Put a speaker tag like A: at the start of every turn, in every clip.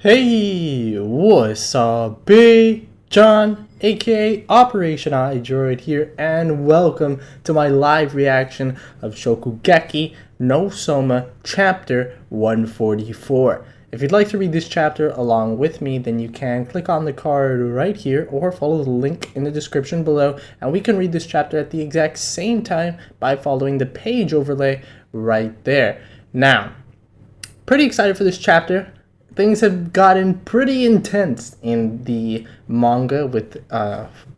A: Hey, what's up, Big John, aka Operation I Droid here, and welcome to my live reaction of Shokugeki no Soma Chapter 144. If you'd like to read this chapter along with me, then you can click on the card right here or follow the link in the description below, and we can read this chapter at the exact same time by following the page overlay right there. Now, pretty excited for this chapter. Things have gotten pretty intense in the manga with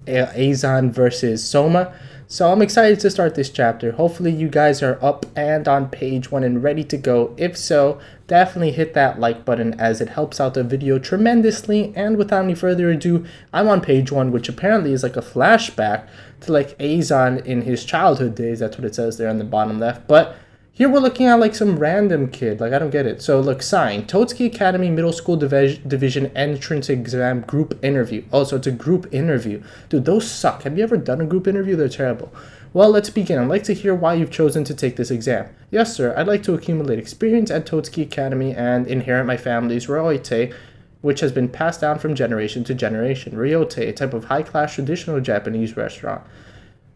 A: Eizan versus Soma. So I'm excited to start this chapter. Hopefully you guys are up and on page 1 and ready to go. If so, definitely hit that like button as it helps out the video tremendously. And without any further ado, I'm on page 1, which apparently is like a flashback to like Eizan in his childhood days. That's what it says there on the bottom left. But here we're looking at like some random kid, like I don't get it. So look, sign, Totsuki Academy Middle School Division Entrance Exam Group Interview. Oh, so it's a group interview. Dude, those suck. Have you ever done a group interview? They're terrible. Well, let's begin. I'd like to hear why you've chosen to take this exam. Yes, sir. I'd like to accumulate experience at Totsuki Academy and inherit my family's ryote, which has been passed down from generation to generation. Ryote, a type of high-class traditional Japanese restaurant.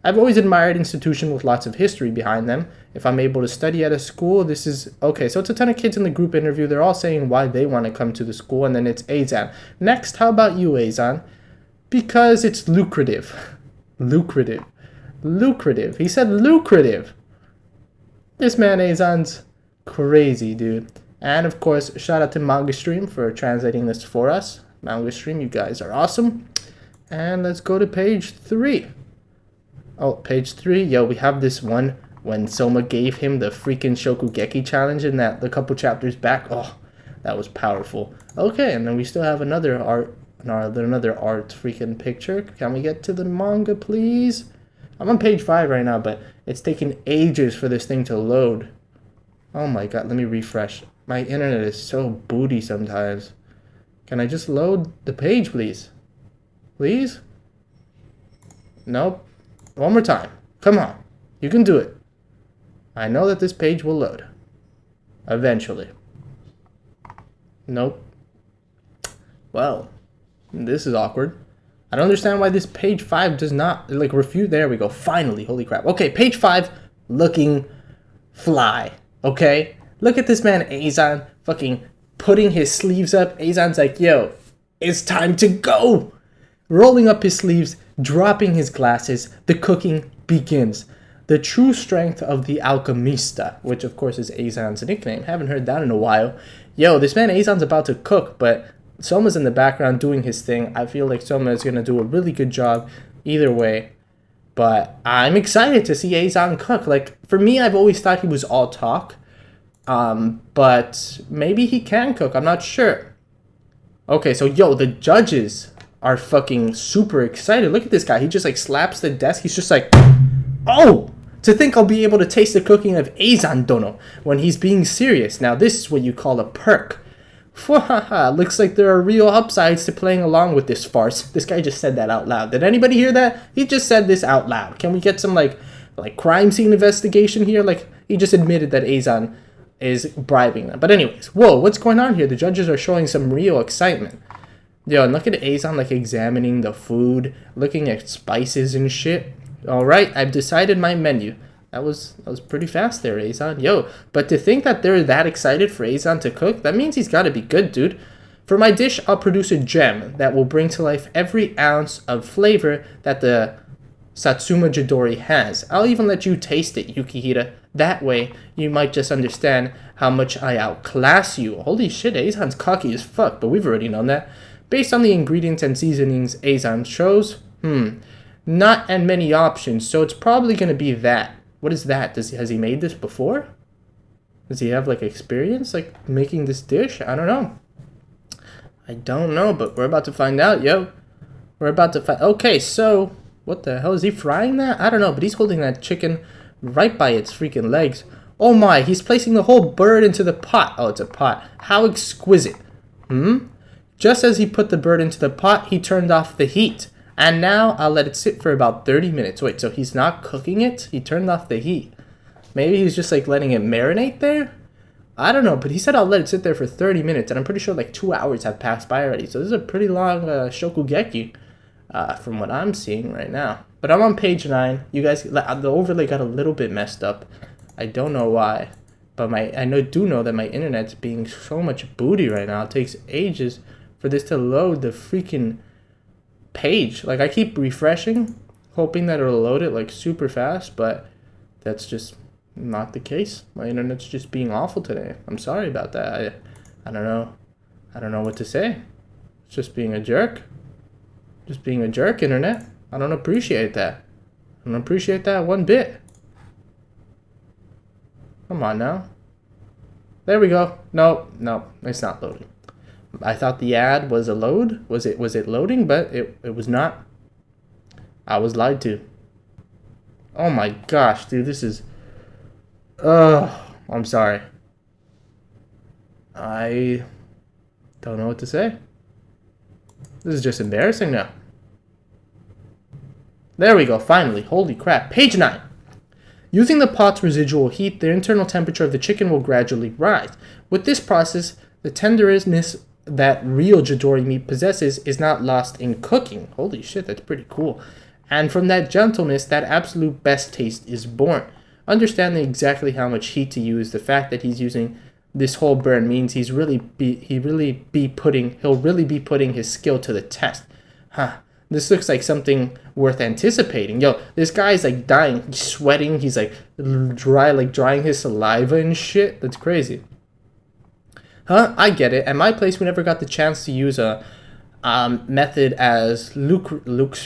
A: I've always admired institutions with lots of history behind them. If I'm able to study at a school, this is... Okay, so it's a ton of kids in the group interview. They're all saying why they want to come to the school, and then it's Eizan. Next, how about you, Eizan? Because it's lucrative. Lucrative. Lucrative. He said lucrative. This man, Eizan's crazy, dude. And, of course, shout out to Manga Stream for translating this for us. Manga Stream, you guys are awesome. And let's go to page 3. Oh, page 3. Yo, we have this one when Soma gave him the freaking Shokugeki challenge in that the couple chapters back. Oh, that was powerful. Okay, and then we still have another art freaking picture. Can we get to the manga, please? I'm on page 5 right now, but it's taking ages for this thing to load. Oh my god, let me refresh. My internet is so booty sometimes. Can I just load the page, please? Please? Nope. One more time. Come on. You can do it. I know that this page will load. Eventually. Nope. Well, this is awkward. I don't understand why this page 5 does not, like, refute. There we go. Finally. Holy crap. Okay, page 5 looking fly. Okay? Look at this man, Eizan, fucking putting his sleeves up. Eizan's like, yo, it's time to go. Rolling up his sleeves, dropping his glasses, the cooking begins. The true strength of the alchemista, which of course is Eizan's nickname. Haven't heard that in a while. Yo, this man Eizan's about to cook, but Soma's in the background doing his thing. I feel like Soma is going to do a really good job either way. But I'm excited to see Eizan cook. Like, for me, I've always thought he was all talk. But maybe he can cook. I'm not sure. Okay, so yo, the judges are fucking super excited. Look at this guy. He just like slaps the desk. He's just like, oh, to think I'll be able to taste the cooking of Eizan Dono when he's being serious. Now this is what you call a perk. Looks like there are real upsides to playing along with this farce. This guy just said that out loud. Did anybody hear that? He just said this out loud. Can we get some like crime scene investigation here? Like, he just admitted that Eizan is bribing them. But anyways, whoa, what's going on here? The judges are showing some real excitement. Yo, and look at Eizan like examining the food, looking at spices and shit. Alright, I've decided my menu. That was pretty fast there, Eizan. Yo, but to think that they're that excited for Eizan to cook, that means he's gotta be good, dude. For my dish, I'll produce a gem that will bring to life every ounce of flavor that the Satsuma Jidori has. I'll even let you taste it, Yukihira. That way, you might just understand how much I outclass you. Holy shit, Eizan's cocky as fuck, but we've already known that. Based on the ingredients and seasonings Eizan shows, not and many options, so it's probably going to be that. What is that? Has he made this before? Does he have, like, experience, like, making this dish? I don't know. I don't know, but we're about to find out, yo. We're about to find... Okay, so, what the hell? Is he frying that? I don't know, but he's holding that chicken right by its freaking legs. Oh my, he's placing the whole bird into the pot. Oh, it's a pot. How exquisite. Just as he put the bird into the pot, he turned off the heat. And now I'll let it sit for about 30 minutes. Wait, so he's not cooking it? He turned off the heat. Maybe he's just like letting it marinate there? I don't know, but he said I'll let it sit there for 30 minutes, and I'm pretty sure like 2 hours have passed by already. So this is a pretty long Shokugeki from what I'm seeing right now. But I'm on page 9. You guys, the overlay got a little bit messed up. I don't know why, but do know that my internet's being so much booty right now. It takes ages for this to load the freaking page. Like, I keep refreshing, hoping that it'll load it like super fast, but that's just not the case. My internet's just being awful today. I'm sorry about that. I don't know. I don't know what to say. It's just being a jerk. Just being a jerk, internet. I don't appreciate that. I don't appreciate that one bit. Come on now. There we go. No, it's not loading. I thought the ad was a load. Was it loading? But it was not. I was lied to. Oh my gosh, dude, this is... I'm sorry. I don't know what to say. This is just embarrassing now. There we go, finally. Holy crap. Page 9. Using the pot's residual heat, the internal temperature of the chicken will gradually rise. With this process, the tenderness that real Jadori meat possesses is not lost in cooking. Holy shit, that's pretty cool. And from that gentleness, that absolute best taste is born. Understanding exactly how much heat to use, the fact that he's using this whole burn means he'll really be putting his skill to the test. Huh. This looks like something worth anticipating. Yo, this guy's like dying, he's sweating, he's like drying his saliva and shit. That's crazy. Huh? I get it. At my place, we never got the chance to use a method as luxurious.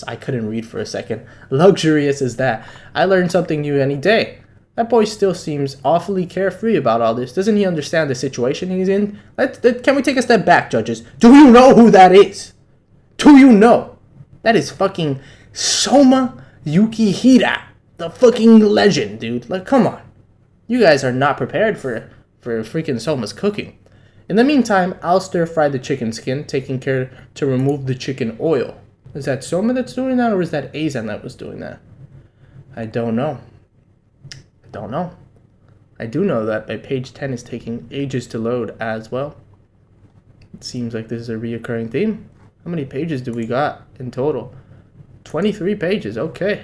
A: I couldn't read for a second. Luxurious as that. I learn something new any day. That boy still seems awfully carefree about all this. Doesn't he understand the situation he's in? Can we take a step back, judges? Do you know who that is? Do you know? That is fucking Soma Yukihira. The fucking legend, dude. Like, come on. You guys are not prepared for freaking Soma's cooking. In the meantime, I'll stir fry the chicken skin, taking care to remove the chicken oil. Is that Soma that's doing that, or is that Azan that was doing that? I don't know. I do know that my page 10 is taking ages to load as well. It seems like this is a reoccurring theme. How many pages do we got in total? 23 pages, okay.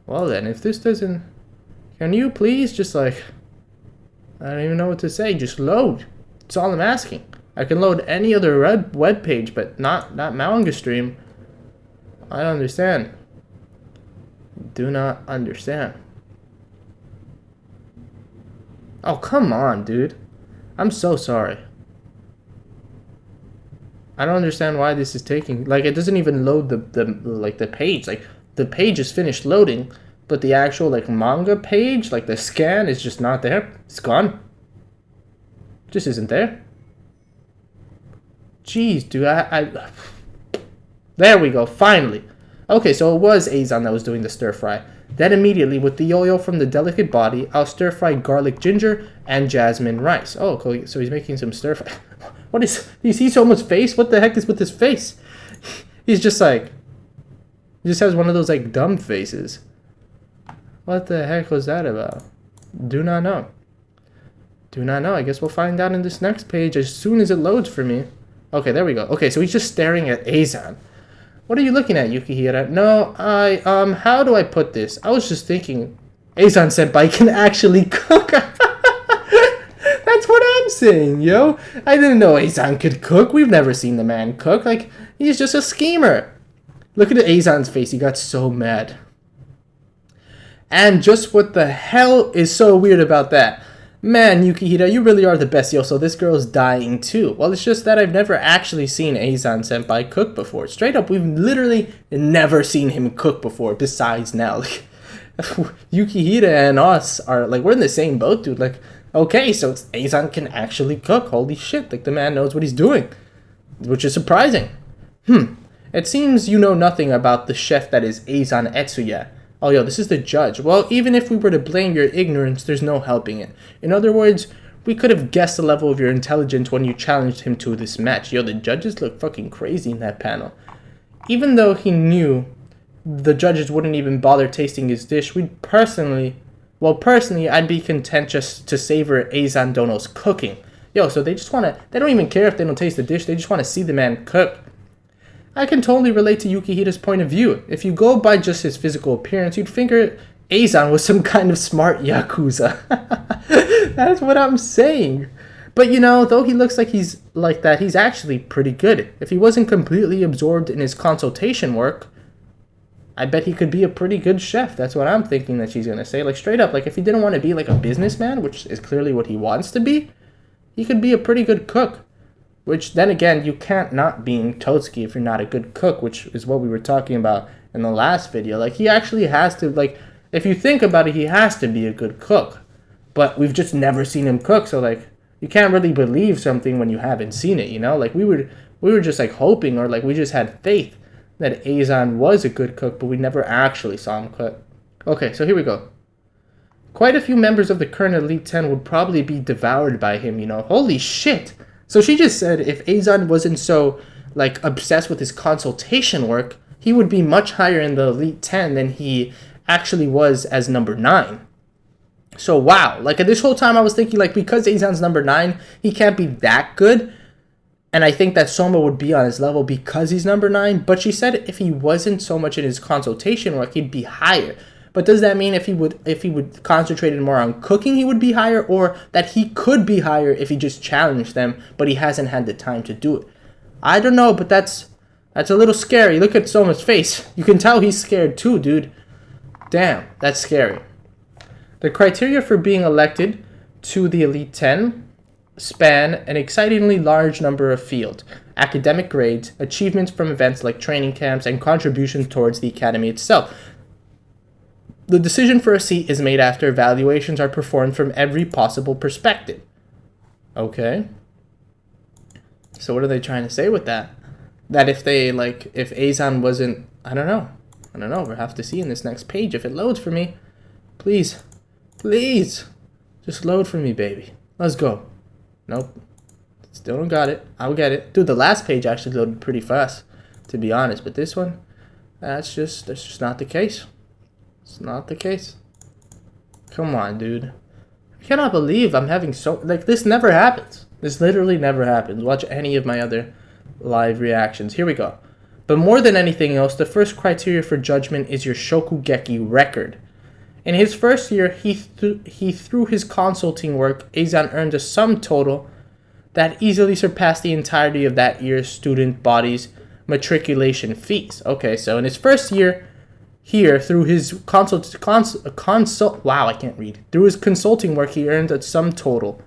A: Well then, if this doesn't... Can you please just like... I don't even know what to say, just load. That's all I'm asking. I can load any other web page, but not manga stream. I don't understand. Do not understand. Oh, come on, dude. I'm so sorry. I don't understand why this is taking... Like, it doesn't even load the page. Like, the page is finished loading, but the actual, like, manga page, like, the scan is just not there. It's gone. Just isn't there. Jeez, dude, There we go, finally. Okay, so it was Azan that was doing the stir fry. Then immediately, with the oil from the delicate body, I'll stir fry garlic ginger and jasmine rice. Oh, cool. So he's making some stir fry. What is... Do you see Soma's face? What the heck is with his face? He's just like... He just has one of those, like, dumb faces. What the heck was that about? Do not know. Do not know. I guess we'll find out in this next page as soon as it loads for me. Okay, there we go. Okay, so he's just staring at Azan. What are you looking at, Yukihira? No, how do I put this? I was just thinking, Azan Senpai can actually cook. That's what I'm saying, yo. I didn't know Azan could cook. We've never seen the man cook. Like, he's just a schemer. Look at Azan's face. He got so mad. And just what the hell is so weird about that? Man, Yukihira, you really are the best, yo, so this girl's dying too. Well, it's just that I've never actually seen Azan Senpai cook before. Straight up, we've literally never seen him cook before, besides now. Like, Yukihira and us are, like, we're in the same boat, dude. Like, okay, so Azan can actually cook. Holy shit, like, the man knows what he's doing. Which is surprising. It seems you know nothing about the chef that is Azan Etsuya. Oh, yo, this is the judge. Well, even if we were to blame your ignorance, there's no helping it. In other words, we could have guessed the level of your intelligence when you challenged him to this match. Yo, the judges look fucking crazy in that panel. Even though he knew the judges wouldn't even bother tasting his dish, we'd personally Well, personally, I'd be content just to savor Eizan Dono's cooking. Yo, so they don't even care if they don't taste the dish, they just want to see the man cook. I can totally relate to Yukihira's point of view. If you go by just his physical appearance, you'd figure Eizan was some kind of smart Yakuza. That's what I'm saying. But though he looks like he's like that, he's actually pretty good. If he wasn't completely absorbed in his consultation work, I bet he could be a pretty good chef. That's what I'm thinking that she's going to say. Like, straight up, like, if he didn't want to be like a businessman, which is clearly what he wants to be, he could be a pretty good cook. Which, then again, you can't not being Totsuki if you're not a good cook, which is what we were talking about in the last video. Like, he actually has to, like, if you think about it, he has to be a good cook. But we've just never seen him cook, so, like, you can't really believe something when you haven't seen it, Like, we were just, like, hoping, or, like, we just had faith that Eizan was a good cook, but we never actually saw him cook. Okay, so here we go. Quite a few members of the current Elite 10 would probably be devoured by him, Holy shit! So she just said if Eizan wasn't so, like, obsessed with his consultation work, he would be much higher in the Elite 10 than he actually was as number 9. So, wow. Like, this whole time I was thinking, like, because Eizan's number 9, he can't be that good. And I think that Soma would be on his level because he's number 9. But she said if he wasn't so much in his consultation work, he'd be higher. But does that mean if he would concentrate more on cooking, he would be higher? Or that he could be higher if he just challenged them, but he hasn't had the time to do it? I don't know, but that's a little scary. Look at Soma's face. You can tell he's scared too, dude. Damn, that's scary. The criteria for being elected to the Elite 10 span an excitingly large number of fields: academic grades, achievements from events like training camps, and contributions towards the academy itself. The decision for a seat is made after evaluations are performed from every possible perspective. Okay. So what are they trying to say with that? That if Eizan wasn't, I don't know. We'll have to see in this next page if it loads for me. Please. Just load for me, baby. Let's go. Nope. Still don't got it. I'll get it. Dude, the last page actually loaded pretty fast, to be honest. But this one, that's just not the case. It's not the case. Come on, dude. I cannot believe I'm having this never happens. This literally never happens. Watch any of my other live reactions. Here we go. But more than anything else, the first criteria for judgment is your Shokugeki record. In his first year, through his consulting work, Eizan earned a sum total that easily surpassed the entirety of that year's student body's matriculation fees. Okay, so in his first year here, through his through his consulting work, he earned a sum total.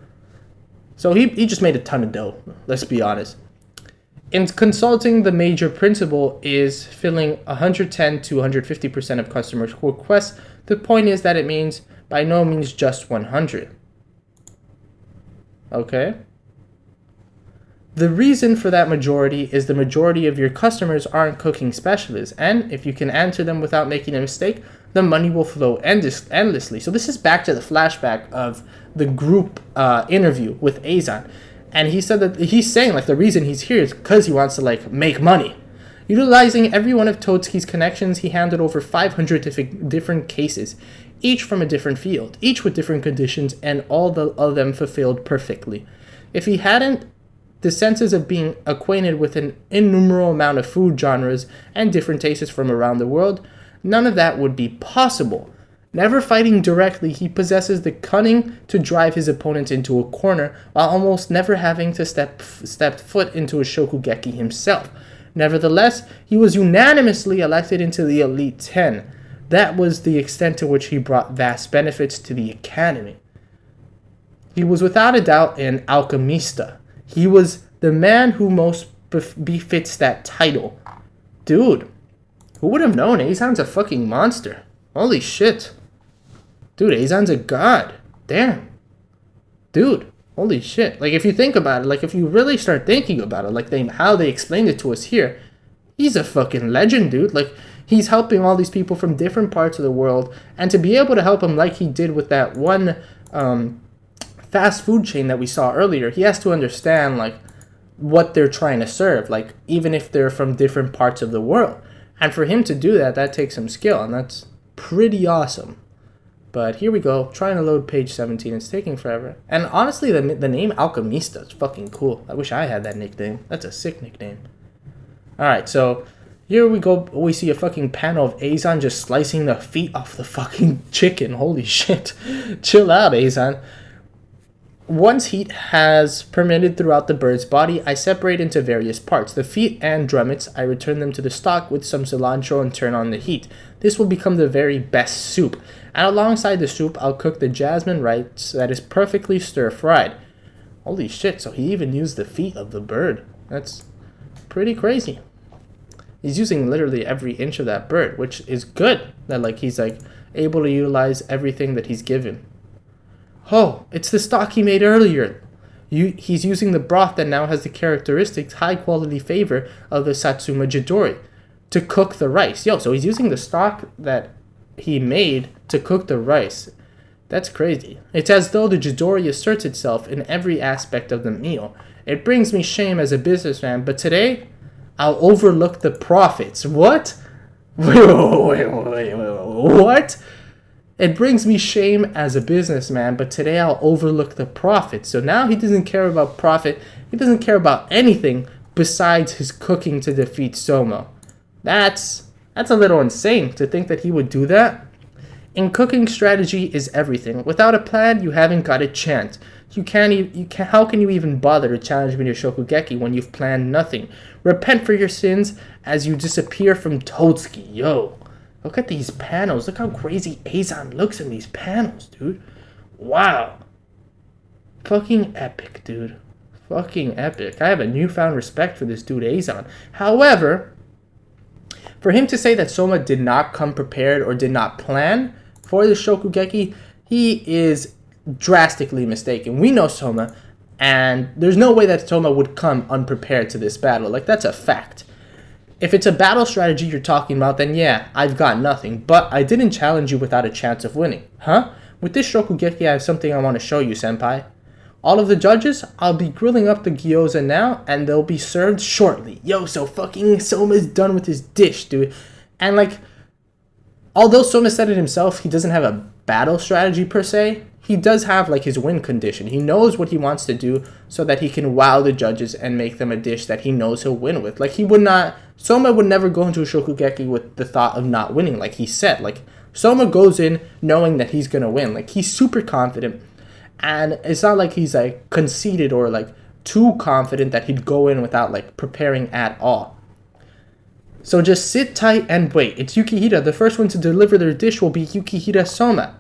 A: So he just made a ton of dough, let's be honest. In consulting, the major principle is filling 110 to 150% of customers' requests. The point is that it means by no means just 100. Okay? The reason for that majority is the majority of your customers aren't cooking specialists, and if you can answer them without making a mistake, the money will flow endlessly. So this is back to the flashback of the group interview with Eizan. And he said that he's saying the reason he's here is because he wants to make money. Utilizing every one of Totsuki's connections, he handled over 500 different cases, each from a different field, each with different conditions, and all of them fulfilled perfectly. If he hadn't the senses of being acquainted with an innumerable amount of food genres and different tastes from around the world, none of that would be possible. Never fighting directly, he possesses the cunning to drive his opponent into a corner while almost never having to step foot into a Shokugeki himself. Nevertheless, he was unanimously elected into the Elite 10. That was the extent to which he brought vast benefits to the academy. He was without a doubt an alchemista. He was the man who most befits that title. Dude, who would have known? Eizan's a fucking monster. Holy shit. Dude, Eizan's a god. Damn. Dude, holy shit. If you think about it, if you really start thinking about it, how they explained it to us here, he's a fucking legend, dude. He's helping all these people from different parts of the world, and to be able to help them like he did with that one fast food chain that we saw earlier, he has to understand, what they're trying to serve, even if they're from different parts of the world. And for him to do that, that takes some skill, and that's pretty awesome. But here we go, trying to load page 17. It's taking forever. And honestly, the name Alchemista is fucking cool. I wish I had that nickname. That's a sick nickname. Alright, so here we go. We see a fucking panel of Azan just slicing the feet off the fucking chicken. Holy shit. Chill out, Azan. Once heat has permeated throughout the bird's body, I separate into various parts. The feet and drummets, I return them to the stock with some cilantro and turn on the heat. This will become the very best soup. And alongside the soup, I'll cook the jasmine rice that is perfectly stir-fried. Holy shit, so he even used the feet of the bird. That's pretty crazy. He's using literally every inch of that bird, which is good. That like he's like able to utilize everything that he's given. Oh, it's the stock he made earlier. He's using the broth that now has the characteristics, high-quality flavor of the Satsuma Jidori to cook the rice. Yo, so he's using the stock that he made to cook the rice. That's crazy. It's as though the Jidori asserts itself in every aspect of the meal. It brings me shame as a businessman, but today, I'll overlook the profits. What? Wait. What? It brings me shame as a businessman, but today I'll overlook the profit. So now he doesn't care about profit. He doesn't care about anything besides his cooking to defeat Soma. That's a little insane to think that he would do that. In cooking, strategy is everything. Without a plan, you haven't got a chance. How can you even bother to challenge me to Shokugeki when you've planned nothing? Repent for your sins as you disappear from Totsuki. Yo. Look at these panels. Look how crazy Azan looks in these panels, dude. Wow. Fucking epic, dude. Fucking epic. I have a newfound respect for this dude, Azan. However, for him to say that Soma did not come prepared or did not plan for the Shokugeki, he is drastically mistaken. We know Soma, and there's no way that Soma would come unprepared to this battle. Like, that's a fact. If it's a battle strategy you're talking about, then yeah, I've got nothing. But I didn't challenge you without a chance of winning. Huh? With this Shokugeki, I have something I want to show you, senpai. All of the judges, I'll be grilling up the gyoza now, and they'll be served shortly. Yo, so fucking Soma's done with his dish, dude. And like, although Soma said it himself, he doesn't have a battle strategy per se. He does have like his win condition. He knows what he wants to do so that he can wow the judges and make them a dish that he knows he'll win with. Like Soma would never go into a Shokugeki with the thought of not winning, like he said. Like Soma goes in knowing that he's gonna win. Like he's super confident, and it's not like he's like conceited or like too confident that he'd go in without like preparing at all. So just sit tight and wait. It's Yukihira. The first one to deliver their dish will be Yukihira Souma.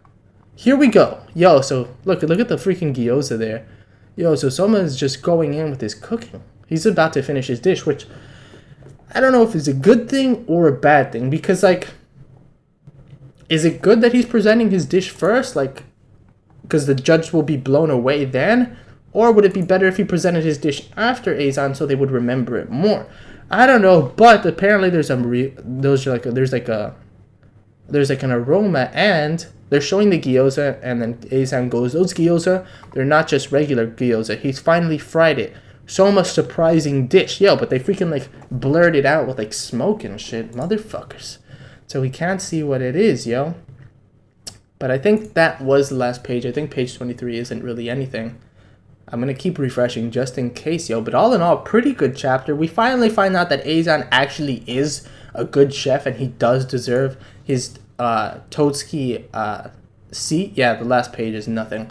A: Here we go. Yo, so look at the freaking gyoza there. Yo, so Soma is just going in with his cooking. He's about to finish his dish, which I don't know if it's a good thing or a bad thing, because like, is it good that he's presenting his dish first, like, because the judge will be blown away then, or would it be better if he presented his dish after Azan so they would remember it more? I don't know, but apparently there's an aroma, and they're showing the gyoza, and then Azan goes, those gyoza, they're not just regular gyoza. He's finally fried it. Soma's surprising dish. Yo, but they freaking like blurred it out with like smoke and shit. Motherfuckers. So we can't see what it is, yo. But I think that was the last page. I think page 23 isn't really anything. I'm going to keep refreshing just in case, yo. But all in all, pretty good chapter. We finally find out that Azan actually is a good chef, and he does deserve his Totsuki seat. Yeah, the last page is nothing.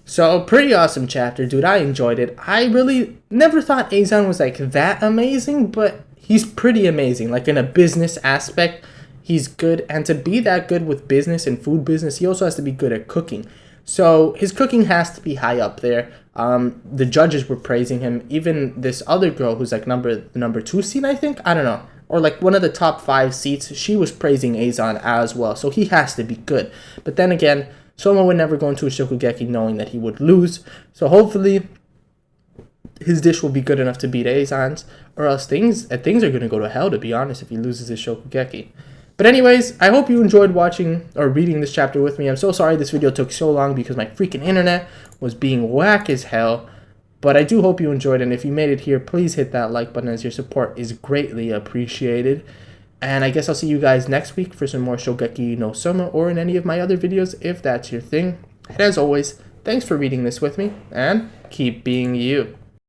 A: So, pretty awesome chapter, dude. I enjoyed it. I really never thought Azan was like that amazing, but he's pretty amazing. Like in a business aspect, he's good. And to be that good with business and food business, he also has to be good at cooking. So his cooking has to be high up there. The judges were praising him. Even this other girl who's like number 2 seat, I think. I don't know. Or like one of the top 5 seats, she was praising Azan as well. So he has to be good. But then again, Soma would never go into a Shokugeki knowing that he would lose. So hopefully his dish will be good enough to beat Azan's. Or else things are going to go to hell, to be honest, if he loses his Shokugeki. But anyways, I hope you enjoyed watching or reading this chapter with me. I'm so sorry this video took so long because my freaking internet was being whack as hell. But I do hope you enjoyed, and if you made it here, please hit that like button as your support is greatly appreciated. And I guess I'll see you guys next week for some more Shokugeki no Souma or in any of my other videos if that's your thing. And as always, thanks for reading this with me, and keep being you.